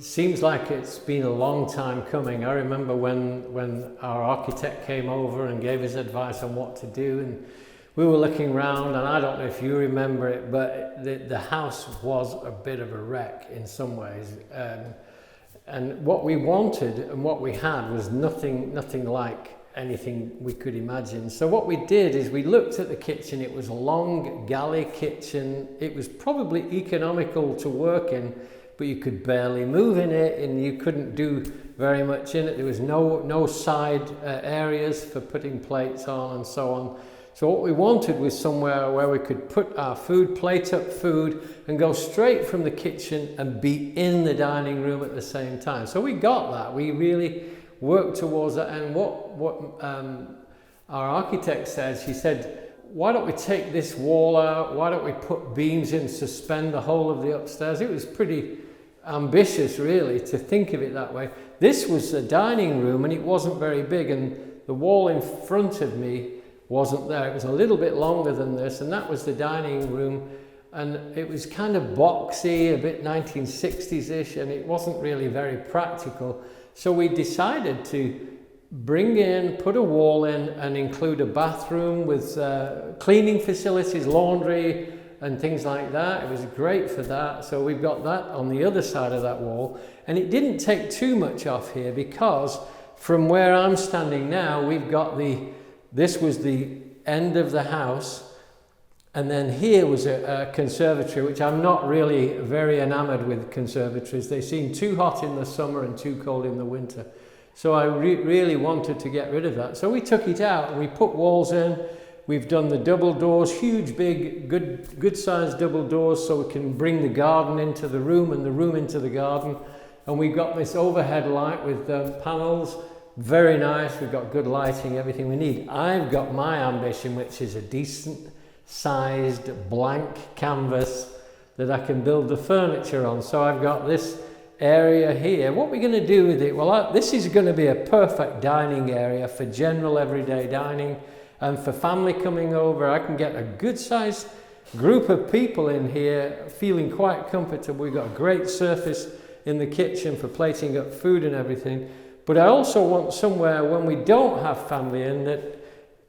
seems like it's been a long time coming. I remember when our architect came over and gave us advice on what to do, and we were looking around, and I don't know if you remember it, but the house was a bit of a wreck in some ways. And what we wanted and what we had was nothing like anything we could imagine. So what we did is we looked at the kitchen. It was a long galley kitchen. It was probably economical to work in, but you could barely move in it, and you couldn't do very much in it. There was no side areas for putting plates on and so on. So what we wanted was somewhere where we could put our food, plate up food, and go straight from the kitchen and be in the dining room at the same time. So we got that. We really worked towards that. And what our architect said, she said, why don't we take this wall out? Why don't we put beams in, suspend the whole of the upstairs? It was pretty ambitious, really, to think of it that way. This was a dining room, and it wasn't very big, and the wall in front of me wasn't there. It was a little bit longer than this, and that was the dining room, and it was kind of boxy, a bit 1960s-ish, and it wasn't really very practical. So we decided to bring in, put a wall in, and include a bathroom with cleaning facilities, laundry, and things like that. It was great for that. So we've got that on the other side of that wall, and it didn't take too much off here, because from where I'm standing now, we've got this was the end of the house, and then here was a conservatory, which I'm not really very enamored with conservatories. They seem too hot in the summer and too cold in the winter. So I really wanted to get rid of that. So we took it out and we put walls in. We've done the double doors, huge, big, good sized double doors, so we can bring the garden into the room and the room into the garden. And we've got this overhead light with panels. Very nice. We've got good lighting, everything we need. I've got my ambition, which is a decent sized blank canvas that I can build the furniture on. So I've got this area here. What we're going to do with it, well, this is going to be a perfect dining area for general everyday dining, and for family coming over. I can get a good sized group of people in here feeling quite comfortable. We've got a great surface in the kitchen for plating up food and everything. But I also want somewhere when we don't have family in, that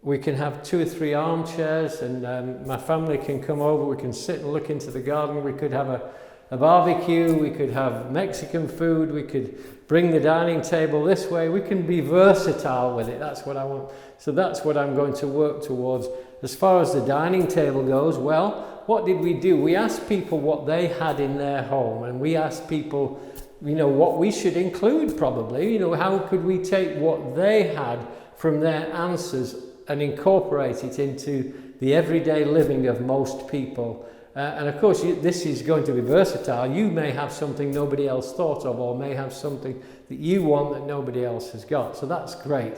we can have 2 or 3 armchairs, and my family can come over. We can sit and look into the garden. We could have a barbecue. We could have Mexican food. We could bring the dining table this way. We can be versatile with it. That's what I want. So that's what I'm going to work towards. As far as the dining table goes, well, what did we do? We asked people what they had in their home, and we asked people, what we should include probably. How could we take what they had from their answers and incorporate it into the everyday living of most people. And of course, this is going to be versatile. You may have something nobody else thought of, or may have something that you want that nobody else has got. So that's great.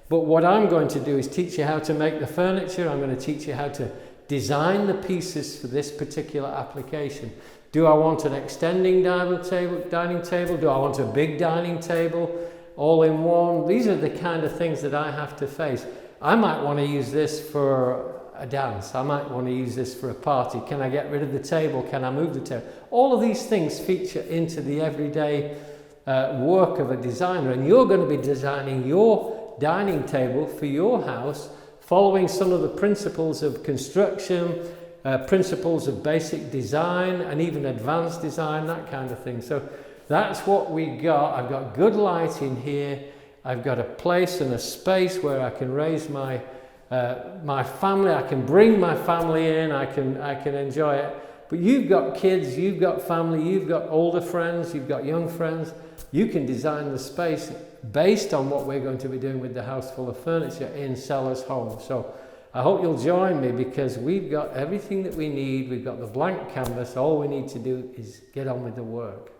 But what I'm going to do is teach you how to make the furniture. I'm going to teach you how to design the pieces for this particular application. Do I want an extending dining table? Do I want a big dining table all in one? These are the kind of things that I have to face. I might want to use this for a dance. I might want to use this for a party. Can I get rid of the table? Can I move the table? All of these things feature into the everyday work of a designer, and you're going to be designing your dining table for your house, following some of the principles of construction, principles of basic design, and even advanced design, that kind of thing. So that's what we got. I've got good light in here. I've got a place and a space where I can raise my family. I can bring my family in. I can enjoy it. But you've got kids, you've got family, you've got older friends, you've got young friends. You can design the space based on what we're going to be doing with the house full of furniture in Sellers Home. So I hope you'll join me, because we've got everything that we need. We've got the blank canvas. All we need to do is get on with the work.